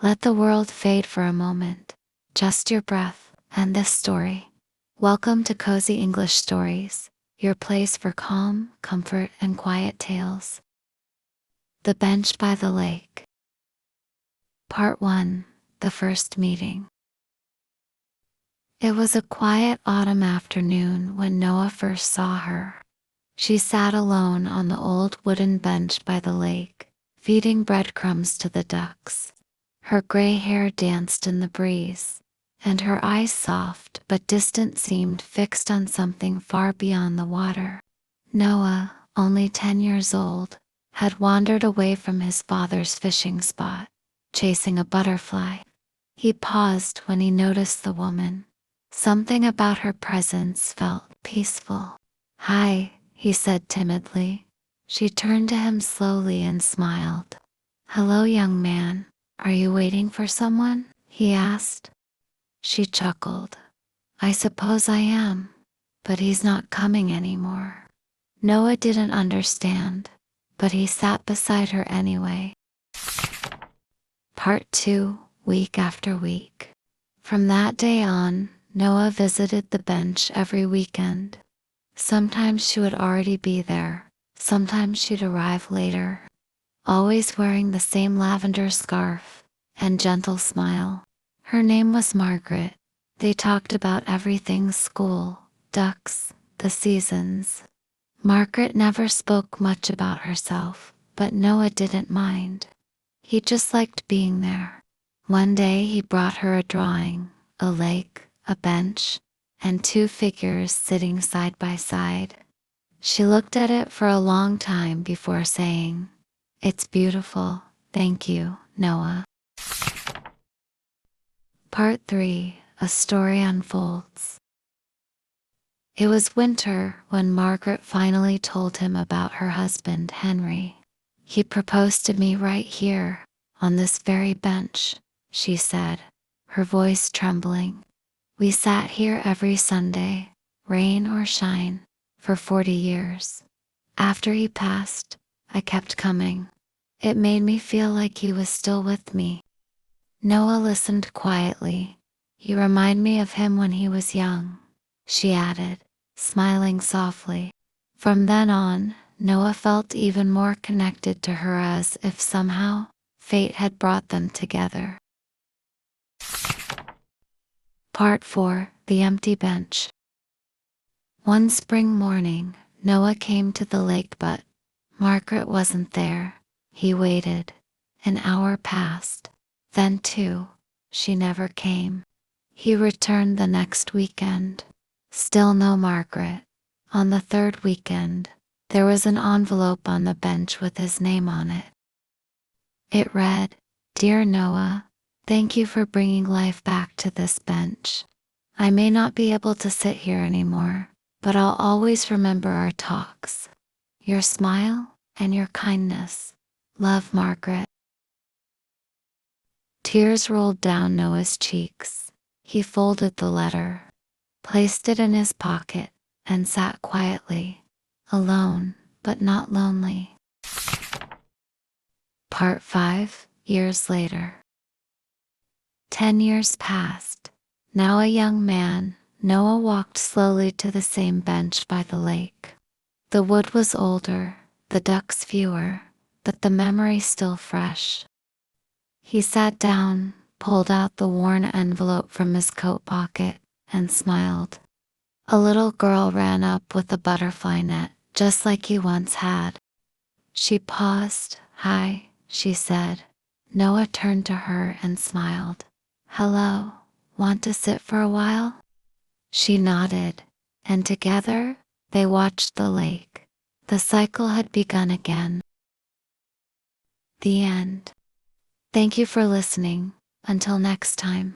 Let the world fade for a moment, just your breath and this story. Welcome to Cozy English Stories, your place for calm, comfort, and quiet tales. The Bench by the Lake. Part 1. The First Meeting. It was a quiet autumn afternoon when Noah first saw her. She sat alone on the old wooden bench by the lake, feeding breadcrumbs to the ducks. Her gray hair danced in the breeze, and her eyes, soft but distant, seemed fixed on something far beyond the water. Noah, only 10 years old, had wandered away from his father's fishing spot, chasing a butterfly. He paused when he noticed the woman. Something about her presence felt peaceful. "Hi," he said timidly. She turned to him slowly and smiled. "Hello, young man. Are you waiting for someone?" he asked. She chuckled. "I suppose I am, but he's not coming anymore." Noah didn't understand, but he sat beside her anyway. Part 2. Week after week. From that day on, Noah visited the bench every weekend. Sometimes she would already be there, sometimes she'd arrive later, always wearing the same lavender scarf and gentle smile. Her name was Margaret. They talked about everything: school, ducks, the seasons. Margaret never spoke much about herself, but Noah didn't mind. He just liked being there. One day he brought her a drawing, a lake, a bench, and 2 figures sitting side by side. She looked at it for a long time before saying, "It's beautiful, thank you, Noah." Part 3. A Story Unfolds. It was winter when Margaret finally told him about her husband, Henry. "He proposed to me right here, on this very bench," she said, her voice trembling. "We sat here every Sunday, rain or shine, for 40 years. After he passed, I kept coming. It made me feel like he was still with me." Noah listened quietly. "You remind me of him when he was young," she added, smiling softly. From then on, Noah felt even more connected to her, as if somehow fate had brought them together. Part 4. The Empty Bench. One spring morning, Noah came to the lake, but Margaret wasn't there. He waited. An hour passed. Then 2. She never came. He returned the next weekend. Still no Margaret. On the 3rd weekend, there was an envelope on the bench with his name on it. It read, "Dear Noah, thank you for bringing life back to this bench. I may not be able to sit here anymore, but I'll always remember our talks. Your smile and your kindness. Love, Margaret." Tears rolled down Noah's cheeks. He folded the letter, placed it in his pocket, and sat quietly, alone but not lonely. Part 5. Years later. 10 years passed. Now a young man, Noah walked slowly to the same bench by the lake. The wood was older, the ducks fewer, but the memory still fresh. He sat down, pulled out the worn envelope from his coat pocket, and smiled. A little girl ran up with a butterfly net, just like he once had. She paused. "Hi," she said. Noah turned to her and smiled. "Hello, want to sit for a while?" She nodded, and together they watched the lake. The cycle had begun again. The end. Thank you for listening. Until next time.